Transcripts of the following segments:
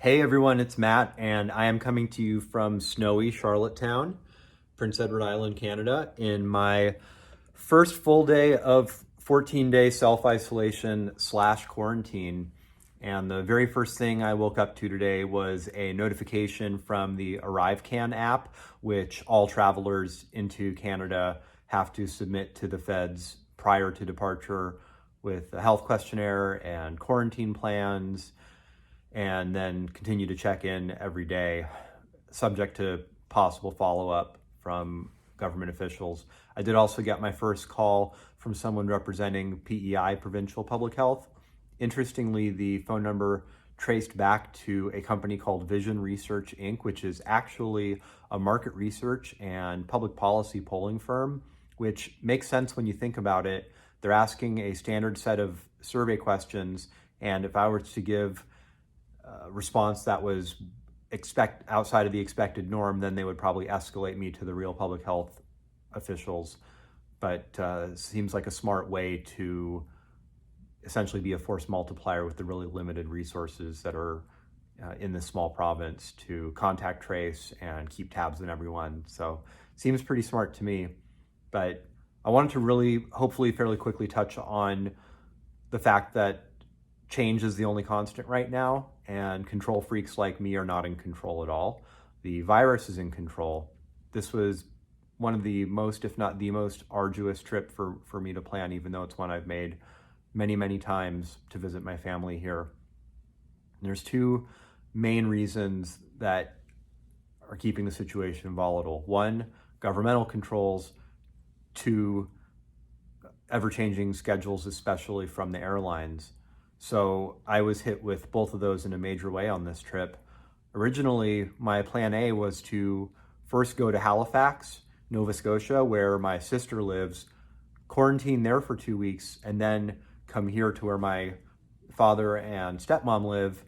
Hey everyone, it's Matt, and I am coming to you from snowy Charlottetown, Prince Edward Island, Canada, in my first full day of 14-day self-isolation slash quarantine. And the very first thing I woke up to today was a notification from the ArriveCan app, which all travelers into Canada have to submit to the feds prior to departure with a health questionnaire and quarantine plans, and then continue to check in every day, subject to possible follow-up from government officials. I did also get my first call from someone representing PEI, Provincial Public Health. Interestingly, the phone number traced back to a company called Vision Research Inc., which is actually a market research and public policy polling firm, which makes sense when you think about it. They're asking a standard set of survey questions, and if I were to give a response that was outside of the expected norm, then they would probably escalate me to the real public health officials. But it seems like a smart way to essentially be a force multiplier with the really limited resources that are in this small province to contact trace and keep tabs on everyone. So seems pretty smart to me. But I wanted to really, hopefully fairly quickly touch on the fact that change is the only constant right now, and control freaks like me are not in control at all. The virus is in control. This was one of the most, if not the most arduous trip for me to plan, even though it's one I've made many, many times to visit my family here. And there's two main reasons that are keeping the situation volatile. One, governmental controls. Two, ever-changing schedules, especially from the airlines. So I was hit with both of those in a major way on this trip. Originally, my plan A was to first go to Halifax, Nova Scotia, where my sister lives, quarantine there for 2 weeks, and then come here to where my father and stepmom live.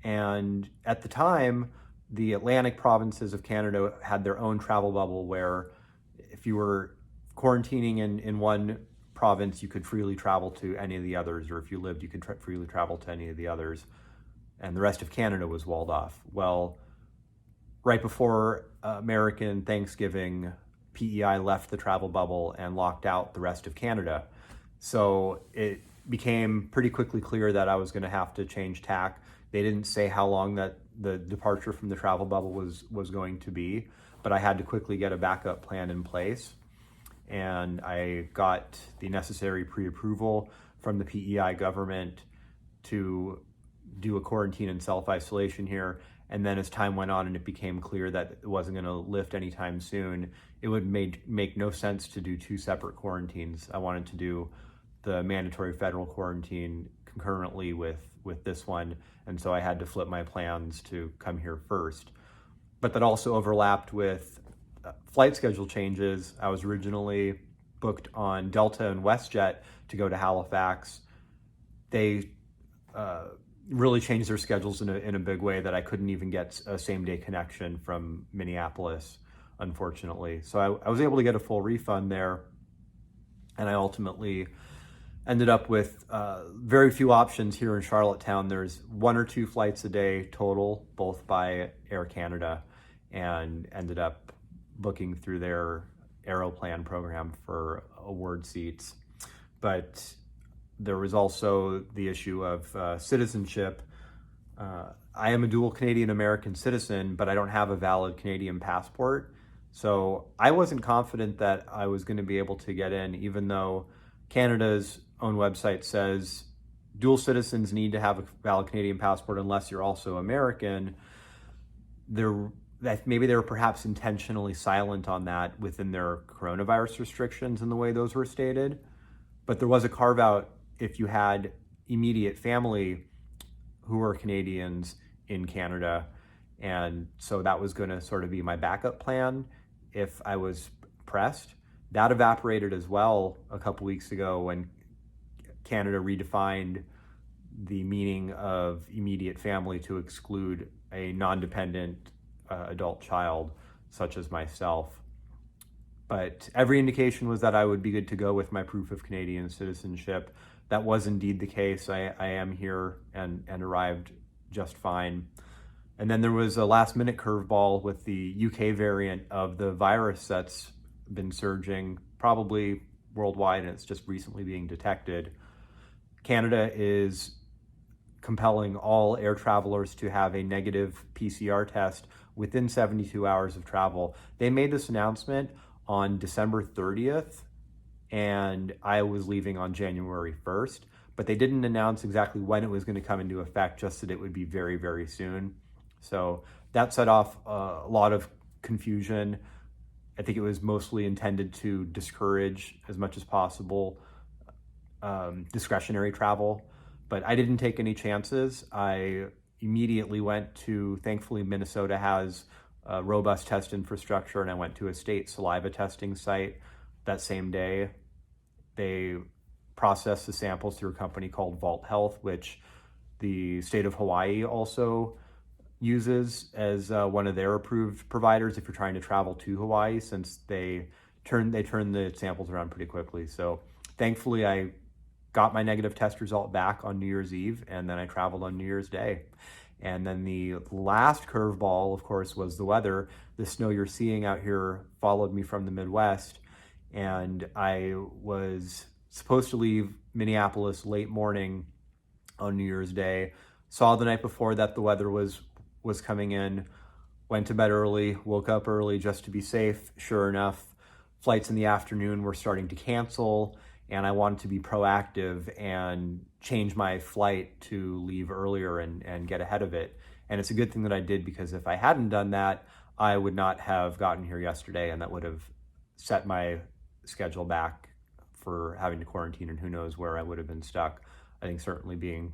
And at the time, the Atlantic provinces of Canada had their own travel bubble where if you were quarantining in one province, you could freely travel to any of the others, or if you lived, you could freely travel to any of the others, and the rest of Canada was walled off. Well, right before American Thanksgiving, PEI left the travel bubble and locked out the rest of Canada. So it became pretty quickly clear that I was going to have to change tack. They didn't say how long that the departure from the travel bubble was going to be, but I had to quickly get a backup plan in place. And I got the necessary pre-approval from the PEI government to do a quarantine and self-isolation here. And then as time went on and it became clear that it wasn't going to lift anytime soon, it would make no sense to do two separate quarantines. I wanted to do the mandatory federal quarantine concurrently with this one, and so I had to flip my plans to come here first. But that also overlapped with flight schedule changes. I was originally booked on Delta and WestJet to go to Halifax. They really changed their schedules in a big way that I couldn't even get a same-day connection from Minneapolis, unfortunately. So I was able to get a full refund there, and I ultimately ended up with very few options here in Charlottetown. There's 1 or 2 flights a day total, both by Air Canada, and ended up booking through their Aeroplan program for award seats. But there was also the issue of citizenship. I am a dual Canadian-American citizen, but I don't have a valid Canadian passport. So I wasn't confident that I was going to be able to get in, even though Canada's own website says dual citizens need to have a valid Canadian passport unless you're also American. Maybe they were perhaps intentionally silent on that within their coronavirus restrictions and the way those were stated. But there was a carve out if you had immediate family who were Canadians in Canada. And so that was going to sort of be my backup plan if I was pressed. That evaporated as well a couple weeks ago when Canada redefined the meaning of immediate family to exclude a non-dependent adult child such as myself. But every indication was that I would be good to go with my proof of Canadian citizenship. That was indeed the case. I am here and arrived just fine. And then there was a last minute curveball with the UK variant of the virus that's been surging probably worldwide, and it's just recently being detected. Canada is compelling all air travelers to have a negative PCR test within 72 hours of travel. They made this announcement on December 30th, and I was leaving on January 1st, but they didn't announce exactly when it was going to come into effect, just that it would be very, very soon. So that set off a lot of confusion. I think it was mostly intended to discourage as much as possible discretionary travel, but I didn't take any chances. I immediately went to, thankfully, Minnesota has a robust test infrastructure, and I went to a state saliva testing site that same day. They processed the samples through a company called Vault Health, which the state of Hawaii also uses as one of their approved providers if you're trying to travel to Hawaii, since they turn the samples around pretty quickly. So thankfully I got my negative test result back on New Year's Eve, and then I traveled on New Year's Day. And then the last curveball, of course, was the weather. The snow you're seeing out here followed me from the Midwest, and I was supposed to leave Minneapolis late morning on New Year's Day. Saw the night before that the weather was coming in, went to bed early, woke up early just to be safe. Sure enough, flights in the afternoon were starting to cancel, and I wanted to be proactive and change my flight to leave earlier and get ahead of it. And it's a good thing that I did, because if I hadn't done that, I would not have gotten here yesterday, and that would have set my schedule back for having to quarantine, and who knows where I would have been stuck. I think certainly being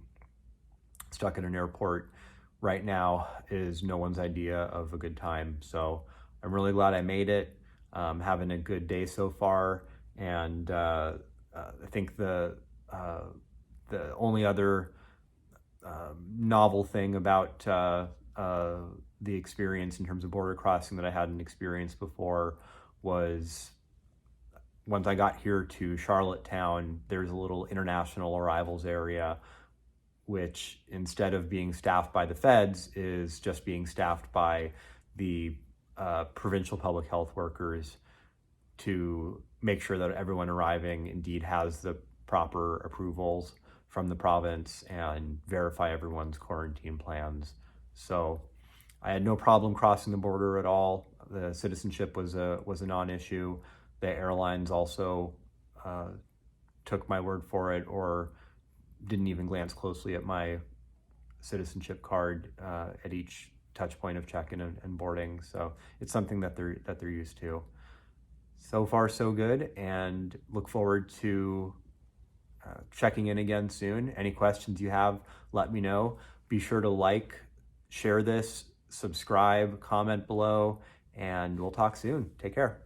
stuck in an airport right now is no one's idea of a good time. So I'm really glad I made it. Having a good day so far, and I think the only other novel thing about the experience in terms of border crossing that I hadn't experienced before was once I got here to Charlottetown, there's a little international arrivals area, which instead of being staffed by the feds is just being staffed by the provincial public health workers to make sure that everyone arriving indeed has the proper approvals from the province and verify everyone's quarantine plans. So I had no problem crossing the border at all. The citizenship was a non-issue. The airlines also took my word for it, or didn't even glance closely at my citizenship card at each touch point of check-in and boarding. So it's something that they're used to. So far, so good, and look forward to checking in again soon. Any questions you have, let me know. Be sure to like, share this, subscribe, comment below, and we'll talk soon. Take care.